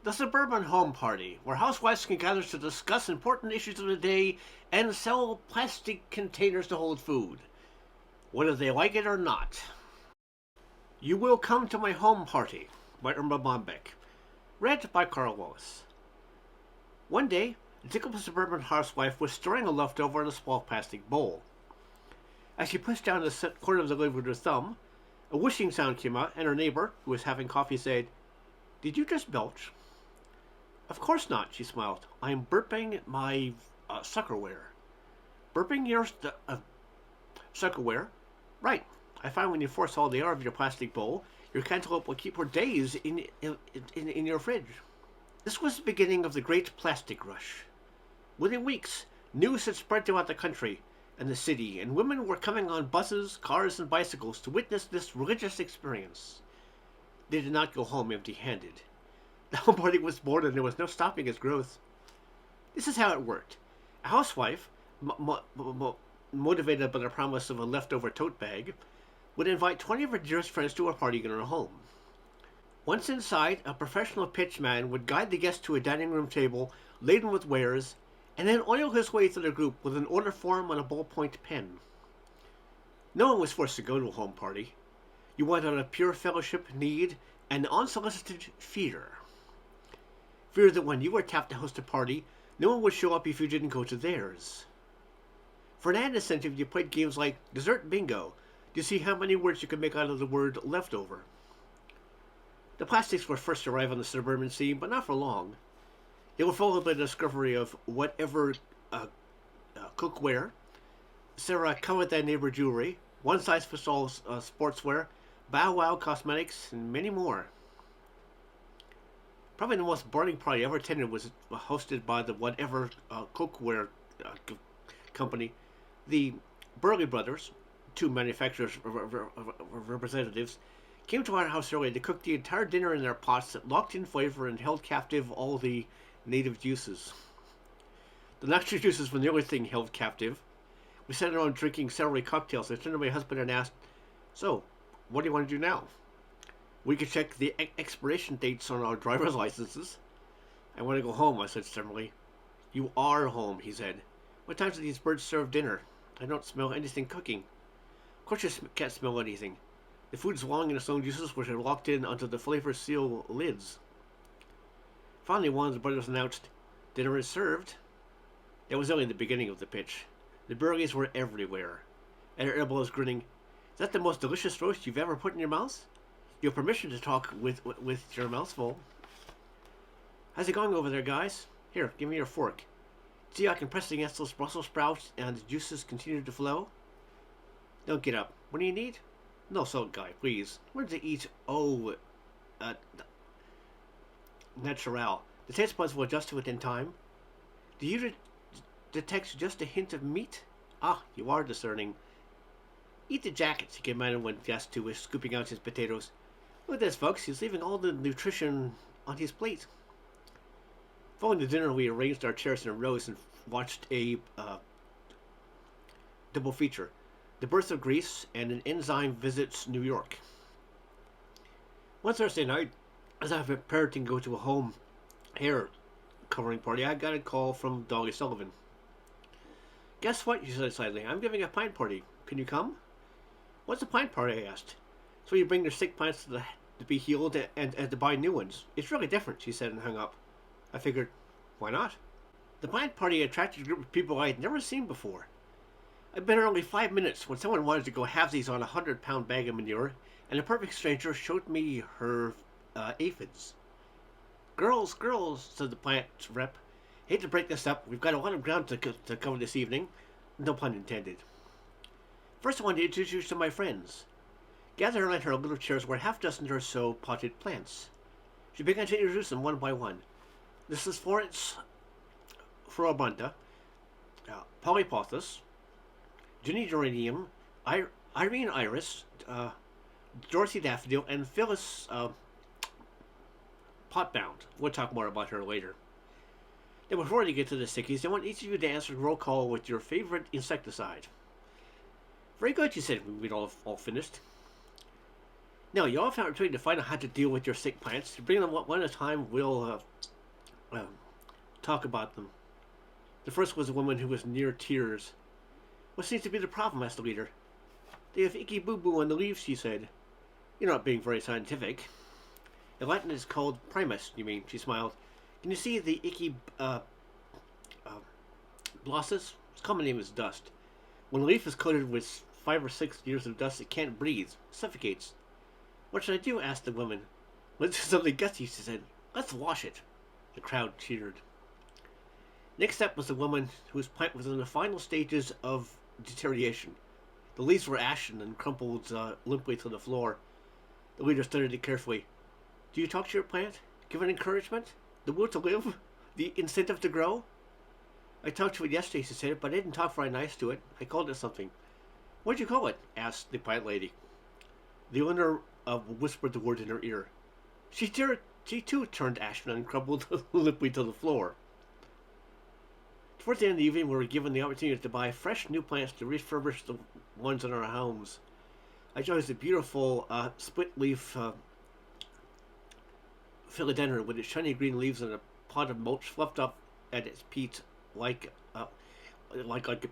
The suburban home party, where housewives can gather to discuss important issues of the day and sell plastic containers to hold food, whether they like it or not. You will come to my home party by Erma Bombeck. Read by Karl. One day, a typical suburban housewife was storing a leftover in a small plastic bowl. As she pushed down the corner of the lid with her thumb, a whooshing sound came out, and her neighbor, who was having coffee, said, "Did you just belch?" "Of course not," she smiled. "I am burping my suckerware." "Burping your suckerware?" "Right. I find when you force all the air out of your plastic bowl, your cantaloupe will keep for days in your fridge." This was the beginning of the great plastic rush. Within weeks, news had spread throughout the country and the city, and women were coming on buses, cars, and bicycles to witness this religious experience. They did not go home empty-handed. The home party was born, and there was no stopping its growth. This is how it worked. A housewife, motivated by the promise of a leftover tote bag, would invite 20 of her dearest friends to a party in her home. Once inside, a professional pitchman would guide the guests to a dining room table laden with wares, and then oil his way through the group with an order form and a ballpoint pen. No one was forced to go to a home party. You went out of pure fellowship, need, and unsolicited fear. Fear that when you were tapped to host a party, no one would show up if you didn't go to theirs. For an added incentive, you played games like Dessert Bingo to see how many words you could make out of the word leftover. The plastics were first to arrive on the suburban scene, but not for long. They were followed by the discovery of whatever cookware, Sarah Come Thy Neighbor jewelry, one size fits all sportswear, Bow Wow cosmetics, and many more. Probably the most boring party I ever attended was hosted by the whatever cookware company. The Burley brothers, two manufacturers' representatives, came to our house early to cook the entire dinner in their pots that locked in flavor and held captive all the native juices. The natural juices were the only thing held captive. We sat around drinking celery cocktails. I turned to my husband and asked, "So, what do you want to do now?" "We could check the expiration dates on our driver's licenses." "I want to go home," I said sternly. "You are home," he said. "What time do these birds serve dinner? I don't smell anything cooking." "Of course you can't smell anything. The food's long in its own juices, which are locked in onto the flavor seal lids." Finally, one of the brothers announced, "Dinner is served." That was only the beginning of the pitch. The Burleys were everywhere. At our elbows, grinning, "Is that the most delicious roast you've ever put in your mouth? You have permission to talk with your mouth full." "How's it going over there, guys? Here, give me your fork. See how I can press against those Brussels sprouts and the juices continue to flow?" "Don't get up. What do you need?" "No salt, guy, please. Where to eat? Oh, uh, natural. The taste buds will adjust to it in time. Do you detect just a hint of meat? Ah, you are discerning. Eat the jackets," he commanded when guest two was scooping out his potatoes. "Look at this, folks. He's leaving all the nutrition on his plate." Following the dinner, we arranged our chairs in rows and watched a double feature: The Birth of Greece and An Enzyme Visits New York. One Thursday night, as I was prepared to go to a home hair covering party, I got a call from Dolly Sullivan. "Guess what?" she said excitedly. "I'm giving a pint party. Can you come?" "What's a pint party?" I asked. "So you bring your sick plants to be healed and to buy new ones. It's really different," she said and hung up. I figured, why not? The pint party attracted a group of people I had never seen before. I'd been there only 5 minutes when someone wanted to go halvesies on a 100-pound bag of manure, and a perfect stranger showed me her aphids. "Girls, girls," said the plant rep. "Hate to break this up. We've got a lot of ground to cover this evening." No pun intended. First, I wanted to introduce you to my friends. Gathered around her little chairs were half dozen or so potted plants. She began to introduce them one by one. "This is Florence Floribunda, Polypothos, Ginny Geranium, Irene Iris, Dorothy Daffodil, and Phyllis Potbound." We'll talk more about her later. Now, before we get to the sickies, I want each of you to answer roll call with your favorite insecticide. "Very good," she said when we'd all finished. Now, you all found an opportunity to find out how to deal with your sick plants. To bring them one at a time, we'll uh, talk about them. The first was a woman who was near tears. What seems to be the problem? Asked the leader. They have icky boo boo on the leaves, she said. You're not being very scientific. In Latin, it's called primus, you mean? She smiled. Can you see the icky uh, blossus? Its common name is dust. When a leaf is coated with 5 or 6 years of dust, it can't breathe, suffocates. What should I do? Asked the woman. Let's do something gutsy, she said. Let's wash it. The crowd cheered. Next up was a woman whose plant was in the final stages of deterioration. The leaves were ashen and crumpled limply to the floor. The leader studied it carefully. Do you talk to your plant? Give it encouragement? The will to live? The incentive to grow? I talked to it yesterday, she said, but I didn't talk very nice to it. I called it something. What'd you call it? Asked the plant lady. The owner whispered the word in her ear. She too turned ashen and crumbled limply to the floor. Towards the end of the evening, we were given the opportunity to buy fresh new plants to refurbish the ones in our homes. I chose a beautiful split-leaf philodendron with its shiny green leaves and a pot of mulch fluffed up at its peat like a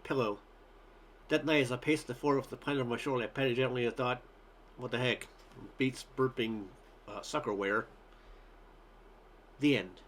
pillow. That night, as I paced the floor with the plant on my shoulder, I patted gently and thought, "What the heck? Beats burping suckerware." The end.